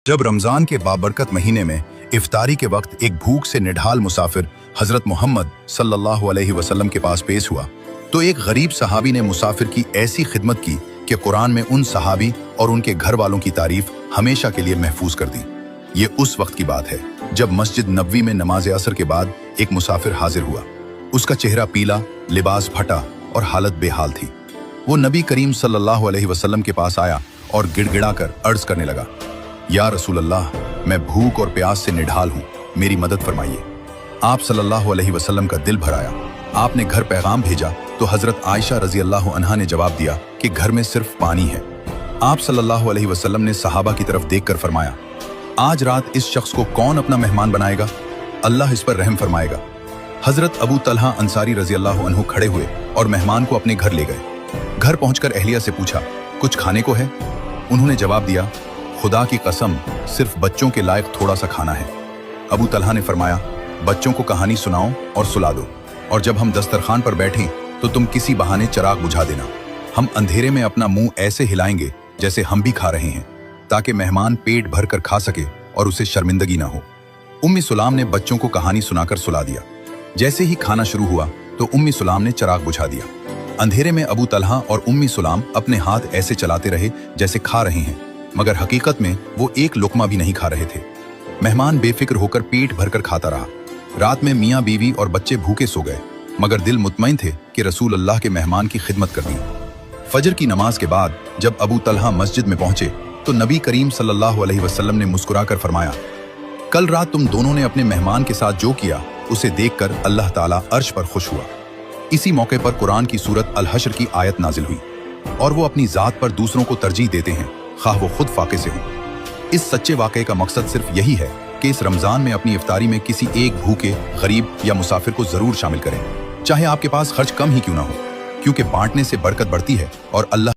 जब रमजान के बाबरकत महीने में इफ्तारी के वक्त एक भूख से निढाल मुसाफिर हजरत मोहम्मद सल्लल्लाहु अलैहि वसल्लम के पास पेश हुआ तो एक गरीब सहाबी ने मुसाफिर की ऐसी खिदमत की कि कुरान में उन सहाबी और उनके घर वालों की तारीफ हमेशा के लिए महफूज कर दी। ये उस वक्त की बात है जब मस्जिद नबवी में नमाज असर के बाद एक मुसाफिर हाजिर हुआ। उसका चेहरा पीला, लिबास फटा और हालत बेहाल थी। वो नबी करीम सल्लल्लाहु अलैहि वसल्लम के पास आया और गिड़गिड़ाकर अर्ज करने लगा, या रसूल अल्लाह, मैं भूख और प्यास से निढाल हूँ, मेरी मदद फरमाइए। आप सल्लल्लाहु अलैहि वसल्लम का दिल भर आया। आपने घर पैगाम भेजा तो हजरत आयशा रजी अल्लाह अन्हा ने जवाब दिया कि घर में सिर्फ पानी है। आप सल्लल्लाहु अलैहि वसल्लम ने सहाबा की तरफ देखकर फरमाया, आज रात इस शख्स को कौन अपना मेहमान बनाएगा? अल्लाह इस पर रहम फरमाएगा। हजरत अबू तलहा अंसारी रजी अल्लाह अन्हु खड़े हुए और मेहमान को अपने घर ले गए। घर पहुंचकर अहलिया से पूछा, कुछ खाने को है? उन्होंने जवाब दिया, खुदा की कसम, सिर्फ बच्चों के लायक थोड़ा सा खाना है। अबू तलहा ने फरमाया, बच्चों को कहानी सुनाओ और सुला दो, और जब हम दस्तरखान पर बैठें तो तुम किसी बहाने चिराग बुझा देना। हम अंधेरे में अपना मुंह ऐसे हिलाएंगे जैसे हम भी खा रहे हैं, ताकि मेहमान पेट भर कर खा सके और उसे शर्मिंदगी ना हो। उम्मी सुलाम ने बच्चों को कहानी सुनाकर सुला दिया। जैसे ही खाना शुरू हुआ तो उम्मी सुलाम ने चिराग बुझा दिया। अंधेरे में अबू तलहा और उम्मी सुलाम अपने हाथ ऐसे चलाते रहे जैसे खा रहे हैं, मगर हकीकत में वो एक लुकमा भी नहीं खा रहे थे। मेहमान बेफिक्र होकर पेट भरकर खाता रहा। रात में मियाँ बीवी और बच्चे भूखे सो गए, मगर दिल मुतमईन थे कि रसूल अल्लाह के मेहमान की खिदमत करनी। फजर की नमाज के बाद जब अबू तलहा मस्जिद में पहुंचे तो नबी करीम सल्लल्लाहु अलैहि वसल्लम ने मुस्कुराकर फरमाया, कल रात तुम दोनों ने अपने मेहमान के साथ जो किया उसे देखकर अल्लाह ताला अर्श पर खुश हुआ। इसी मौके पर कुरान की सूरत अल हश्र की आयत नाजिल हुई, और वो अपनी जात पर दूसरों को तरजीह देते हैं, खाह वो खुद फाके से हो। इस सच्चे वाक़े का मकसद सिर्फ यही है कि इस रमजान में अपनी इफ्तारी में किसी एक भूखे, गरीब या मुसाफिर को जरूर शामिल करें, चाहे आपके पास खर्च कम ही क्यों ना हो, क्योंकि बांटने से बरकत बढ़ती है और अल्लाह